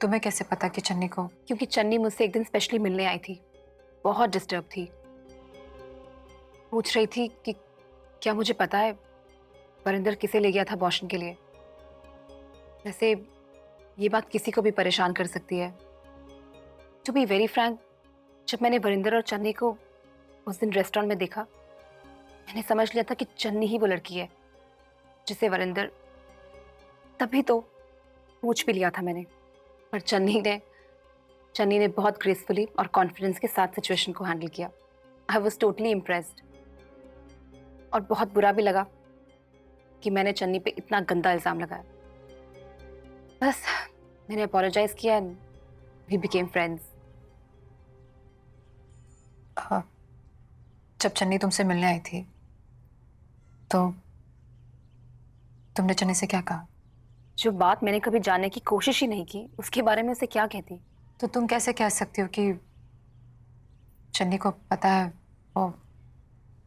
तुम्हें कैसे पता कि चन्नी को? क्योंकि चन्नी मुझसे एक दिन स्पेशली मिलने आई थी, बहुत डिस्टर्ब थी। पूछ रही थी कि क्या मुझे पता है वरिंदर किसे ले गया था अबॉर्शन के लिए। वैसे ये बात किसी को भी परेशान कर सकती है। टू बी वेरी फ्रैंक, जब मैंने वरिंदर और चन्नी को उस दिन रेस्टोरेंट में देखा, मैंने समझ लिया था कि चन्नी ही वो लड़की है जिसे वरिंदर, तभी तो पूछ भी लिया था मैंने। पर चन्नी ने बहुत ग्रेसफुली और कॉन्फिडेंस के साथ सिचुएशन को हैंडल किया। I was totally impressed. और बहुत बुरा भी लगा कि मैंने चन्नी पे इतना गंदा इल्जाम लगाया। बस मैंने अपोलोजाइज किया एंड वी बिकेम फ्रेंड्स। जब चन्नी तुमसे मिलने आई थी तो तुमने चन्नी से क्या कहा? जो बात मैंने कभी जानने की कोशिश ही नहीं की, उसके बारे में उसे क्या कहती? तो तुम कैसे कह सकती हो कि चन्नी को पता है वो?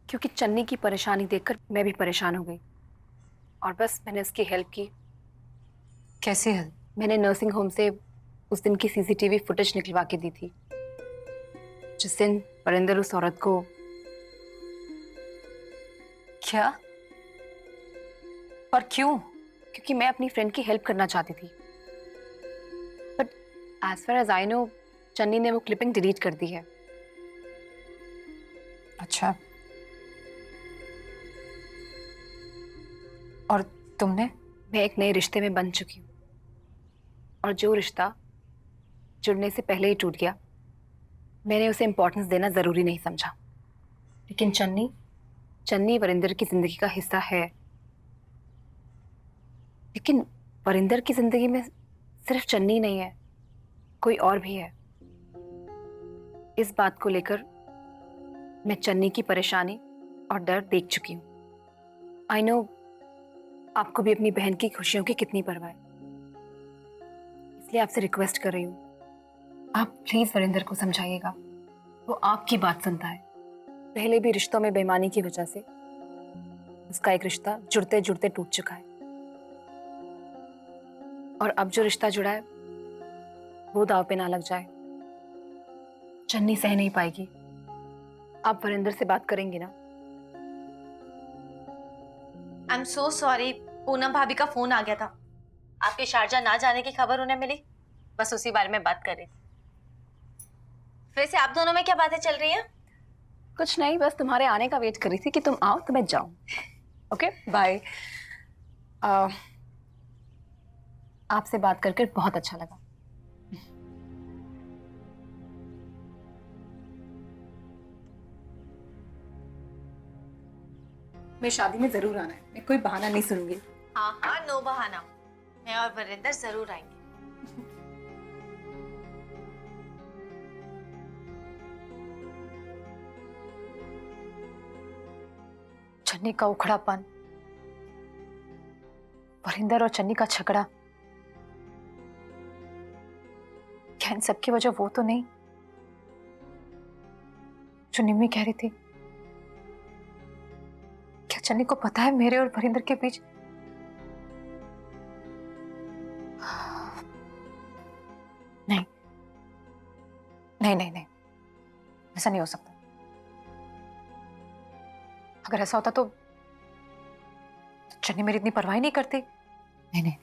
क्योंकि चन्नी की परेशानी देखकर मैं भी परेशान हो गई और बस मैंने उसकी हेल्प की। कैसी है? मैंने नर्सिंग होम से उस दिन की सीसीटीवी फुटेज निकलवा के दी थी, जिस दिन वरिंदर उस औरत को। क्या? और क्यों? क्योंकि मैं अपनी फ्रेंड की हेल्प करना चाहती थी। But as far as I know, Channi ने वो क्लिपिंग डिलीट कर दी है। अच्छा, और तुमने? मैं एक नए रिश्ते में बंध चुकी हूँ और जो रिश्ता जुड़ने से पहले ही टूट गया, मैंने उसे इम्पोर्टेंस देना जरूरी नहीं समझा। लेकिन चन्नी वरिंदर की जिंदगी का हिस्सा है। लेकिन वरिंदर की जिंदगी में सिर्फ चन्नी नहीं है, कोई और भी है। इस बात को लेकर मैं चन्नी की परेशानी और डर देख चुकी हूँ। आई नो आपको भी अपनी बहन की खुशियों की कितनी परवाह है, इसलिए आपसे रिक्वेस्ट कर रही हूँ, आप प्लीज वरिंदर को समझाइएगा। वो आपकी बात सुनता है। पहले भी रिश्तों में बेईमानी की वजह से उसका एक रिश्ता जुड़ते जुड़ते टूट चुका है और अब जो रिश्ता जुड़ा है वो दांव पे ना लग जाए। चन्नी सह नहीं पाएगी। आप वरिंदर से बात करेंगे ना? I am so sorry, Poonam भाभी का फोन आ गया था। आपके शारजा ना जाने की खबर उन्हें मिली, बस उसी बारे में बात कर रही थी। वैसे आप दोनों में क्या बातें चल रही हैं? कुछ नहीं, बस तुम्हारे आने का वेट कर रही थी कि तुम आओ तो मैं जाऊं। Okay bye. आपसे बात करके बहुत अच्छा लगा। मैं शादी में जरूर आना है, मैं कोई बहाना नहीं सुनूंगी। हाँ हाँ, नो बहाना। मैं और वरिंदर जरूर आएंगे। चन्नी का उखड़ापन, वरिंदर और चन्नी का झगड़ा, क्या इन सब की वजह वो तो नहीं जो निम्मी कह रही थी? क्या चन्नी को पता है मेरे और वरिंदर के बीच? नहीं नहीं नहीं नहीं, ऐसा नहीं हो सकता। अगर ऐसा होता तो चन्नी मेरी इतनी परवाह नहीं करती। नहीं नहीं,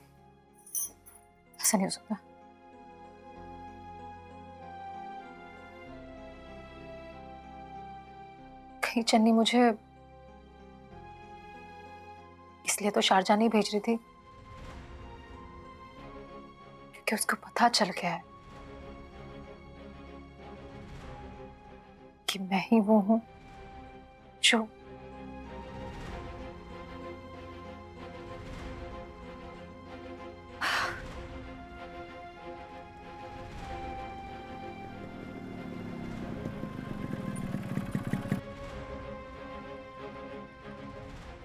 ऐसा नहीं हो सकता। कहीं चन्नी मुझे इसलिए तो शारजा नहीं भेज रही थी क्योंकि उसको पता चल गया है कि मैं ही वो हूं जो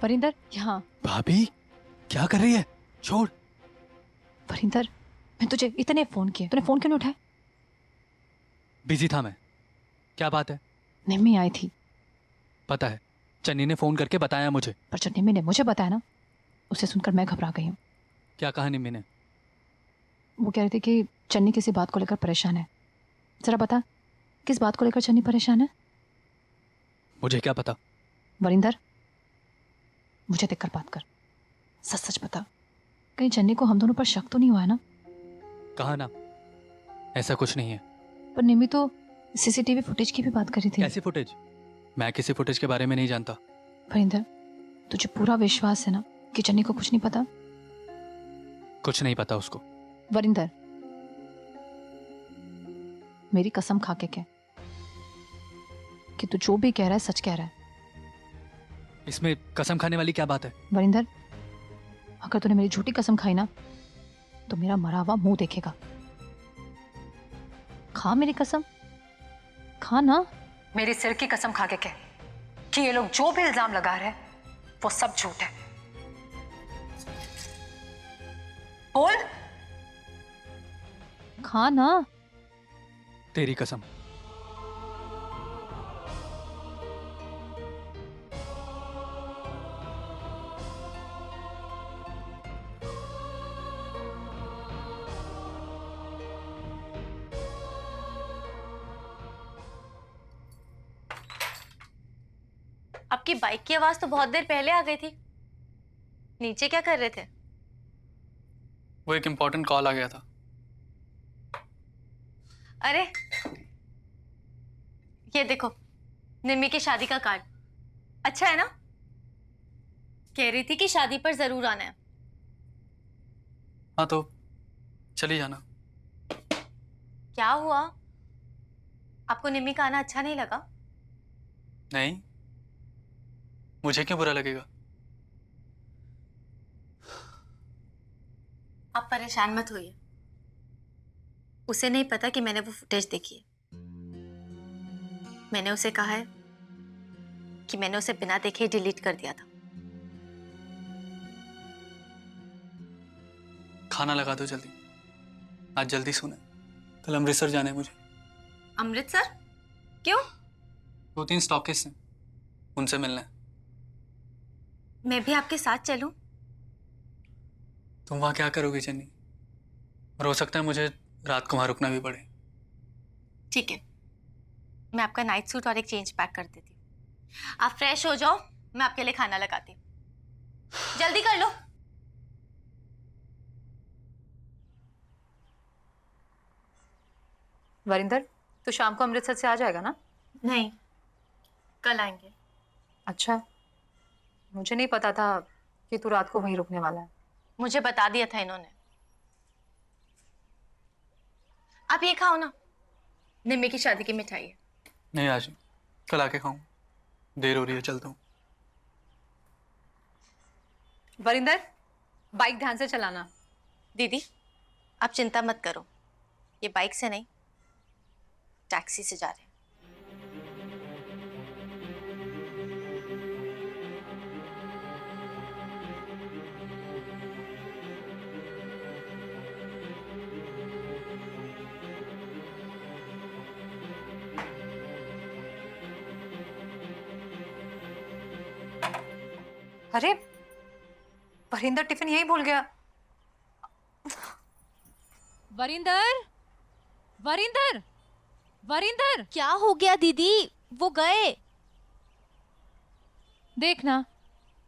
वरिंदर यहाँ। भाभी क्या कर रही है? छोड़। वरिंदर, मैं तुझे इतने फोन किए, तूने फोन क्यों नहीं उठाया? बिजी था मैं। क्या बात है? निम्मी आई थी। पता है, चन्नी ने फोन करके बताया मुझे। पर जब निम्मी ने मुझे बताया ना, उसे सुनकर मैं घबरा गई हूँ। क्या कहा निम्मी ने? वो कह रही थी कि चन्नी किसी बात को लेकर परेशान है। जरा बता, किस बात को लेकर चन्नी परेशान है? मुझे क्या पता? वरिंदर, मुझे देखकर बात कर, सच सच बता, कहीं चन्नी को हम दोनों पर शक तो नहीं हुआ है ना? कहा ना, ऐसा कुछ नहीं है। पर निमी तो सीसीटीवी फुटेज की भी बात करी थी। कैसी फुटेज? मैं किसी फुटेज के बारे में नहीं जानता। वरिंदर, तुझे पूरा विश्वास है ना कि चन्नी को कुछ नहीं पता? कुछ नहीं पता उसको। वरिंदर, मेरी कसम खा के कह कि तू जो भी कह रहा है सच कह रहा है। इसमें कसम खाने वाली क्या बात है? वरिंदर, अगर तूने मेरी झूठी कसम खाई ना तो मेरा मरा हुआ मुंह देखेगा। खा मेरी कसम, खा ना। मेरी सिर की कसम खा के कह कि ये लोग जो भी इल्जाम लगा रहे हैं वो सब झूठ है। बोल। खा ना। तेरी कसम। आपकी बाइक की आवाज तो बहुत देर पहले आ गई थी। नीचे क्या कर रहे थे? वो एक इम्पोर्टेंट कॉल आ गया था। अरे ये देखो, निम्मी की शादी का कार्ड। अच्छा है ना? कह रही थी कि शादी पर जरूर आना है। हाँ तो चली जाना। क्या हुआ? आपको निम्मी का आना अच्छा नहीं लगा? नहीं, मुझे क्यों बुरा लगेगा? आप परेशान मत होइए। उसे नहीं पता कि मैंने वो फुटेज देखी है। मैंने उसे कहा है कि मैंने उसे बिना देखे डिलीट कर दिया था। खाना लगा दो जल्दी, आज जल्दी सोना है। कल अमृतसर जाना है मुझे। अमृतसर? क्यों? 2-3 स्टॉकिस्ट हैं, उनसे मिलना है। मैं भी आपके साथ चलूं? तुम वहाँ क्या करोगे चन्नी? और हो सकता है मुझे रात को वहाँ रुकना भी पड़े। ठीक है, मैं आपका नाइट सूट और एक चेंज पैक कर देती हूँ। आप फ्रेश हो जाओ, मैं आपके लिए खाना लगाती हूँ। जल्दी कर लो। वरिंदर, तो शाम को अमृतसर से आ जाएगा ना? नहीं, कल आएंगे। अच्छा, मुझे नहीं पता था कि तू रात को वहीं रुकने वाला है। मुझे बता दिया था इन्होंने। आप ये खाओ ना, निम्मी की शादी की मिठाई है। नहीं आज, कल आके खाऊं। देर हो रही है, चलता हूँ। वरिंदर, बाइक ध्यान से चलाना। दीदी, आप चिंता मत करो, ये बाइक से नहीं टैक्सी से जा रहे हैं। अरे वरिंदर टिफिन यही भूल गया। वरिंदर, वरिंदर, वरिंदर, क्या हो गया दीदी? वो गए। देखना,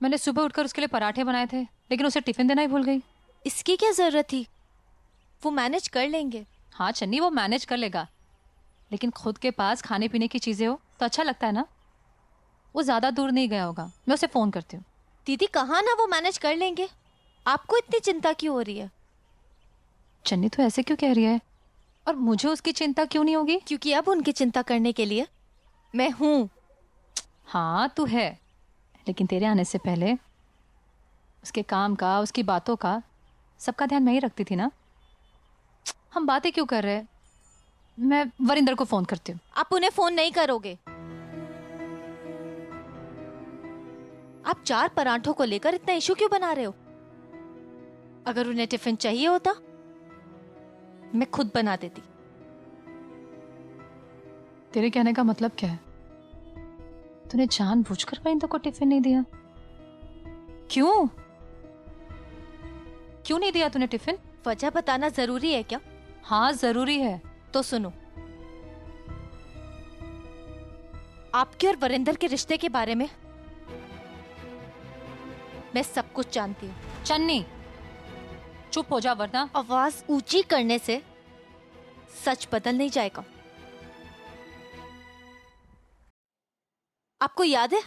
मैंने सुबह उठकर उसके लिए पराठे बनाए थे लेकिन उसे टिफिन देना ही भूल गई। इसकी क्या जरूरत थी? वो मैनेज कर लेंगे। हाँ चन्नी, वो मैनेज कर लेगा, लेकिन खुद के पास खाने पीने की चीजें हो तो अच्छा लगता है ना। वो ज्यादा दूर नहीं गया होगा, मैं उसे फोन करती हूँ। दीदी कहा ना वो मैनेज कर लेंगे। आपको इतनी चिंता क्यों हो रही है? चन्नी तो ऐसे क्यों कह रही है? और मुझे उसकी चिंता क्यों नहीं होगी? क्योंकि अब उनकी चिंता करने के लिए मैं हूं। हाँ तू है, लेकिन तेरे आने से पहले उसके काम का, उसकी बातों का, सबका ध्यान मैं ही रखती थी ना। हम बातें क्यों कर रहे हैं? मैं वरिंदर को फोन करती हूँ। आप उन्हें फोन नहीं करोगे। आप 4 पराठों को लेकर इतना इशू क्यों बना रहे हो? अगर उन्हें टिफिन चाहिए होता मैं खुद बना देती। तेरे कहने का मतलब क्या है? तूने जानबूझकर वरिंदर को टिफिन नहीं दिया? क्यों? क्यों नहीं दिया तूने टिफिन? वजह बताना जरूरी है क्या? हाँ जरूरी है। तो सुनो, आपके और वरिंदर के रिश्ते के बारे में मैं सब कुछ जानती हूँ। चन्नी चुप हो जा वरना। आवाज ऊंची करने से सच बदल नहीं जाएगा। आपको याद है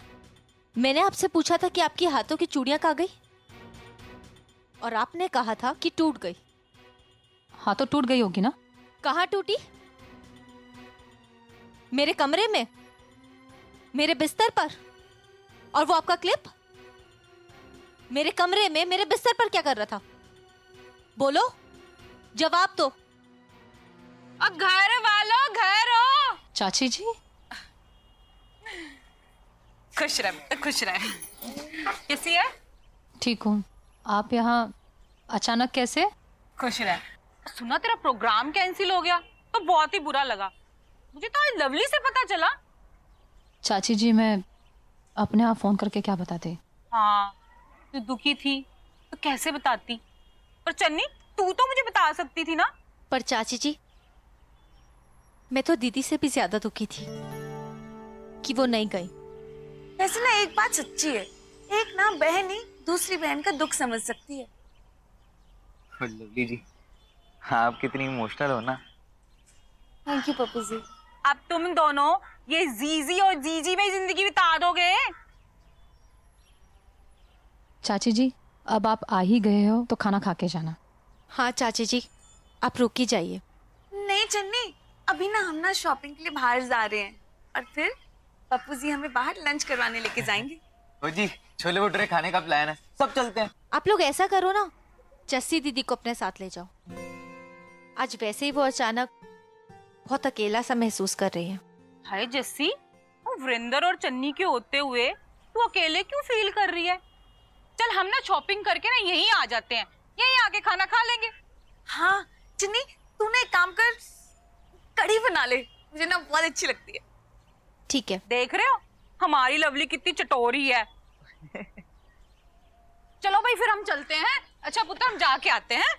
मैंने आपसे पूछा था कि आपकी हाथों की चूड़ियां कहाँ गई, और आपने कहा था कि टूट गई। हाँ तो टूट गई होगी ना। कहाँ टूटी? मेरे कमरे में, मेरे बिस्तर पर। और वो आपका क्लिप मेरे कमरे में मेरे बिस्तर पर क्या कर रहा था? बोलो, जवाब दो। अब घर वालों, घर हो। चाची जी खुश रहे बेटा, खुश रहे। कैसी है? ठीक हूँ। आप यहाँ अचानक कैसे? खुश रहे। सुना तेरा प्रोग्राम कैंसिल हो गया तो बहुत ही बुरा लगा। मुझे तो आज लवली से पता चला। चाची जी मैं अपने आप फोन करके क्या बताते? हाँ, तू दुखी थी तो कैसे बताती? पर चन्नी, तू तो मुझे बता सकती थी ना। पर चाची जी, मैं तो दीदी से भी ज्यादा दुखी थी कि वो नहीं गई। वैसे ना एक बात सच्ची है, एक ना बहन ही दूसरी बहन का दुख समझ सकती है। लवली जी, आप कितनी इमोशनल हो ना। Thank you Pappu ji. अब तुम दोनों ये जीजी और जीजी में जिंदगी बिता दोगे। चाची जी अब आप आ ही गए हो तो खाना खा के जाना। हाँ चाची जी, आप रुक ही जाइए। नहीं चन्नी, अभी ना हम ना शॉपिंग के लिए बाहर जा रहे हैं, और फिर पप्पू जी हमें बाहर लंच करवाने लेके जाएंगे। ओ जी, छोले भटूरे खाने का प्लान है, सब चलते हैं। आप लोग ऐसा करो ना, जस्सी दीदी को अपने साथ ले जाओ। आज वैसे ही वो अचानक बहुत अकेला सा महसूस कर रही है। हाय जस्सी, वो वरिंदर और चन्नी के होते हुए तू अकेले क्यों फील कर रही है? चल हम ना शॉपिंग करके ना यहीं आ जाते हैं, यहीं आके खाना खा लेंगे। हाँ चन्नी, तू ना एक काम कर, कढ़ी बना ले, मुझे ना बहुत अच्छी लगती है। ठीक है। देख रहे हो हमारी लवली कितनी चटोरी है। चलो भाई फिर हम चलते हैं। अच्छा पुत्र, हम जाके आते हैं।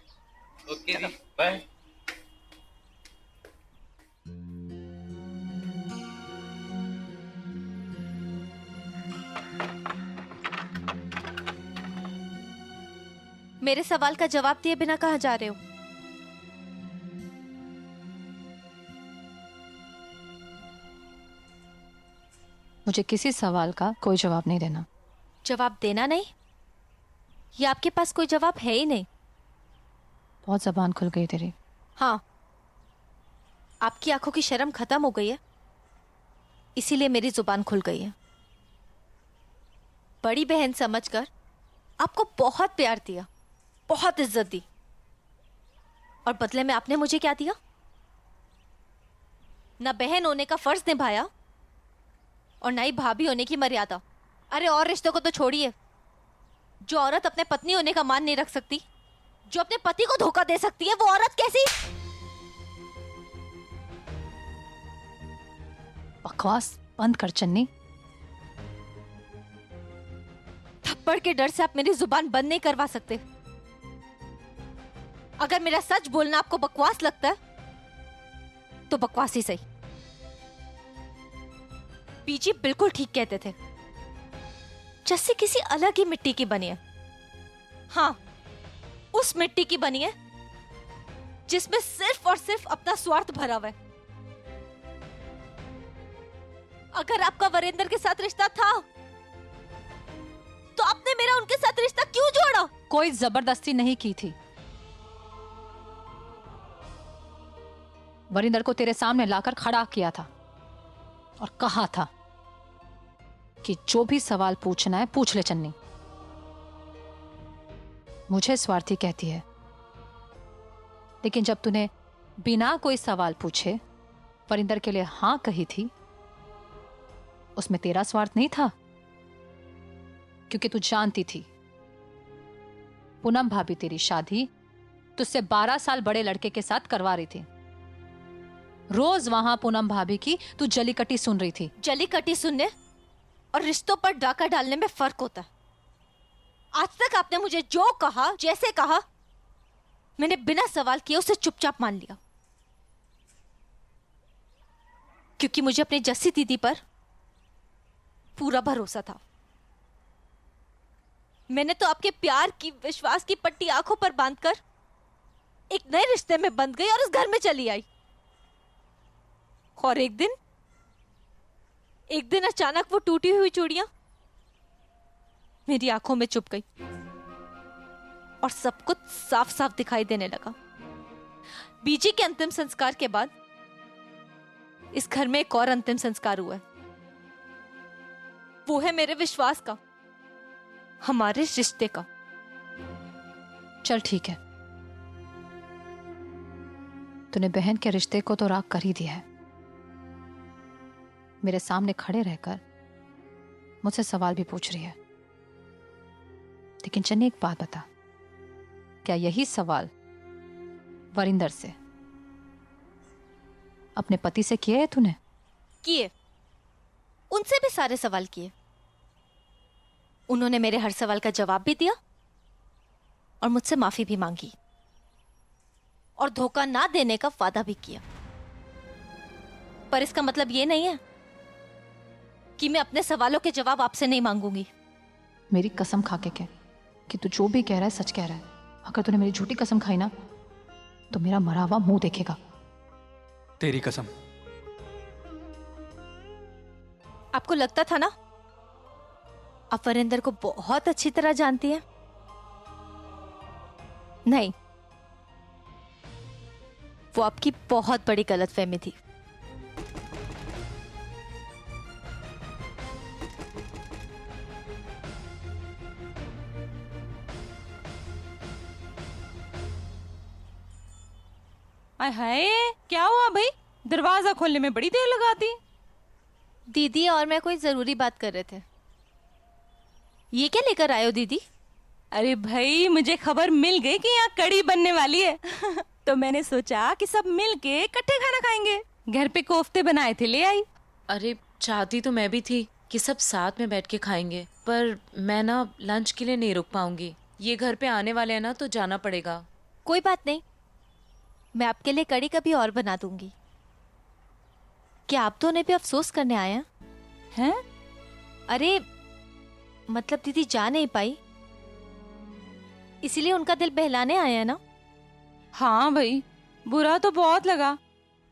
ओके जी, बाय। मेरे सवाल का जवाब दिए बिना कहाँ जा रहे हो? मुझे किसी सवाल का कोई जवाब नहीं देना। जवाब देना नहीं? ये आपके पास कोई जवाब है ही नहीं। बहुत जबान खुल गई तेरी। हाँ, आपकी आंखों की शर्म खत्म हो गई है, इसीलिए मेरी जुबान खुल गई है। बड़ी बहन समझकर आपको बहुत प्यार दिया, बहुत इज्जत दी, और बदले में आपने मुझे क्या दिया? ना बहन होने का फर्ज निभाया और ना ही भाभी होने की मर्यादा। अरे और रिश्तों को तो छोड़िए, जो औरत अपने पत्नी होने का मान नहीं रख सकती, जो अपने पति को धोखा दे सकती है, वो औरत कैसी? बकवास बंद कर चन्नी। थप्पड़ के डर से आप मेरी जुबान बंद नहीं करवा सकते। अगर मेरा सच बोलना आपको बकवास लगता है तो बकवास ही सही। बीजी बिल्कुल ठीक कहते थे, जैसे किसी अलग ही मिट्टी की बनी है। हाँ, उस मिट्टी की बनी है जिसमें सिर्फ और सिर्फ अपना स्वार्थ भरा हुआ है। अगर आपका वरिंदर के साथ रिश्ता था तो आपने मेरा उनके साथ रिश्ता क्यों जोड़ा? कोई जबरदस्ती नहीं की थी। वरिंदर को तेरे सामने लाकर खड़ा किया था और कहा था कि जो भी सवाल पूछना है पूछ ले चन्नी। मुझे स्वार्थी कहती है, लेकिन जब तूने बिना कोई सवाल पूछे वरिंदर के लिए हां कही थी, उसमें तेरा स्वार्थ नहीं था, क्योंकि तू जानती थी पूनम भाभी तेरी शादी तुझसे 12 साल बड़े लड़के के साथ करवा रही थी। रोज वहां पूनम भाभी की तू जली कटी सुन रही थी। जली कटी सुनने और रिश्तों पर डाका डालने में फर्क होता है। आज तक आपने मुझे जो कहा, जैसे कहा, मैंने बिना सवाल किए उसे चुपचाप मान लिया। क्योंकि मुझे अपनी जस्सी दीदी पर पूरा भरोसा था। मैंने तो आपके प्यार की, विश्वास की पट्टी आंखों पर बांधकर एक नए रिश्ते में बंध गई और इस घर में चली आई। और एक दिन अचानक वो टूटी हुई चूड़ियां मेरी आंखों में चुभ गई और सब कुछ साफ साफ दिखाई देने लगा। बीजी के अंतिम संस्कार के बाद इस घर में एक और अंतिम संस्कार हुआ है। वो है मेरे विश्वास का, हमारे रिश्ते का। चल ठीक है, तूने बहन के रिश्ते को तो राग कर ही दिया है। मेरे सामने खड़े रहकर मुझसे सवाल भी पूछ रही है। लेकिन चन्नी, एक बात बता, क्या यही सवाल वरिंदर से, अपने पति से किए है तूने? किए, उनसे भी सारे सवाल किए। उन्होंने मेरे हर सवाल का जवाब भी दिया और मुझसे माफी भी मांगी और धोखा ना देने का वादा भी किया। पर इसका मतलब ये नहीं है कि मैं अपने सवालों के जवाब आपसे नहीं मांगूंगी। मेरी कसम खा के कह कि तू जो भी कह रहा है सच कह रहा है। अगर तूने मेरी झूठी कसम खाई ना तो मेरा मरा हुआ मुंह देखेगा। तेरी कसम। आपको लगता था ना आप वरिंदर को बहुत अच्छी तरह जानती हैं? नहीं, वो आपकी बहुत बड़ी गलतफहमी थी। आय हाय, क्या हुआ भाई? दरवाजा खोलने में बड़ी देर लगा दी। दीदी और मैं कोई जरूरी बात कर रहे थे। ये क्या लेकर आए हो दीदी? अरे भाई, मुझे खबर मिल गई कि यहाँ कड़ी बनने वाली है तो मैंने सोचा कि सब मिल के इकट्ठे खाना खाएंगे। घर पे कोफ्ते बनाए थे, ले आई। अरे चाहती तो मैं भी थी कि सब साथ में बैठ के खाएंगे, पर मैं ना लंच के लिए नहीं रुक पाऊंगी। ये घर पे आने वाले हैं ना, तो जाना पड़ेगा। कोई बात नहीं, मैं आपके लिए कड़ी कभी और बना दूंगी। क्या आप दोनों भी अफसोस करने आए हैं? हैं? अरे मतलब दीदी जा नहीं पाई, इसीलिए उनका दिल बहलाने आए हैं ना। हाँ भाई, बुरा तो बहुत लगा।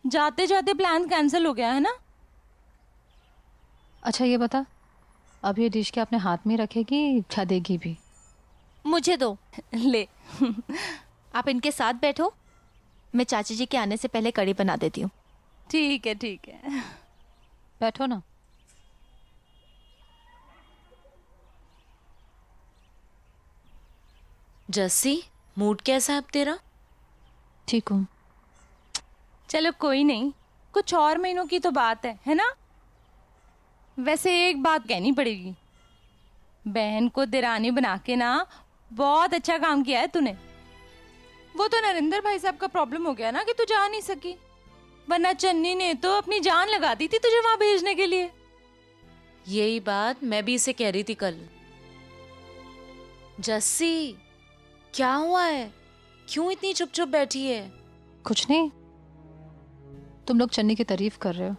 जाते जाते प्लान कैंसिल हो गया है ना। अच्छा ये बता, अब ये डिश क्या अपने हाथ में रखेगी या देगी भी? मुझे दो। ले आप इनके साथ बैठो, मैं चाची जी के आने से पहले कड़ी बना देती हूँ। ठीक है ठीक है। बैठो ना। जस्सी, मूड कैसा है अब तेरा? ठीक हूँ। चलो कोई नहीं, कुछ और महीनों की तो बात है ना। वैसे एक बात कहनी पड़ेगी, बहन को दिरानी बना के ना बहुत अच्छा काम किया है तूने। वो तो नरेंद्र भाई साहब का प्रॉब्लम हो गया ना कि तू जा नहीं सकी, वरना चन्नी ने तो अपनी जान लगा दी थी तुझे वहां भेजने के लिए। यही बात मैं भी इसे कह रही थी कल। जस्सी, क्या हुआ है? क्यों इतनी चुप चुप बैठी है? कुछ नहीं, तुम लोग चन्नी की तारीफ कर रहे हो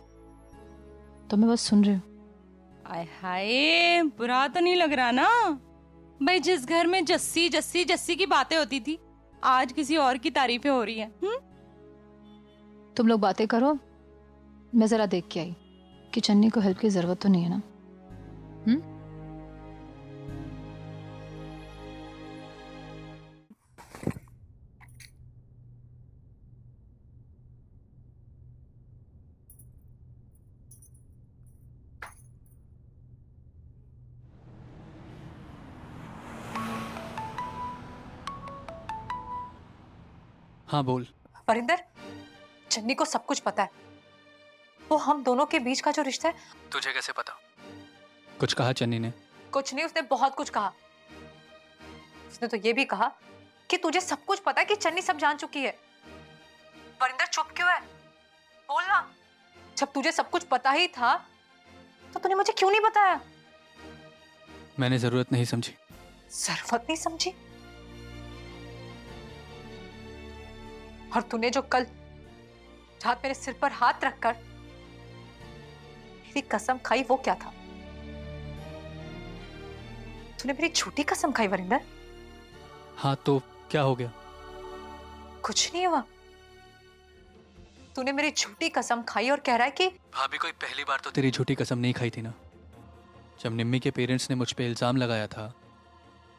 तो मैं बस सुन रही हूँ। आय हाय, बुरा तो नहीं लग रहा ना भाई? जिस घर में जस्सी जस्सी जस्सी की बातें होती थी, आज किसी और की तारीफें हो रही हैं। तुम लोग बातें करो, मैं जरा देख के आई कि चन्नी को हेल्प की जरूरत तो नहीं है ना। हाँ बोल। वरिंदर, चन्नी को सब कुछ पता है। वो हम दोनों के बीच का जो रिश्ता है। तुझे कैसे पता? कुछ कहा चन्नी ने? कुछ नहीं, उसने बहुत कुछ कहा। उसने तो ये भी कहा कि तुझे सब कुछ पता है, कि चन्नी सब जान चुकी है। वरिंदर चुप क्यों है? बोल ना। जब तुझे सब कुछ पता ही था तो तूने मुझे क्यों नहीं बताया? मैंने जरूरत नहीं समझी। जरूरत नहीं समझी? और तूने जो कल रात मेरे सिर पर हाथ रखकर मेरी कसम खाई वो क्या था? तूने मेरी झूठी कसम खाई वरिंदर? हाँ तो क्या हो गया? कुछ नहीं हुआ। तूने मेरी झूठी कसम खाई और कह रहा है कि भाभी कोई पहली बार तो तेरी झूठी कसम नहीं खाई थी ना। जब निम्मी के पेरेंट्स ने मुझ पे इल्जाम लगाया था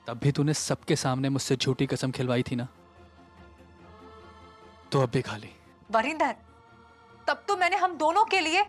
तब भी तूने सबके सामने मुझसे झूठी कसम खिलवाई थी ना, तो अब भी खा ली। वरिंदर, तब तो मैंने हम दोनों के लिए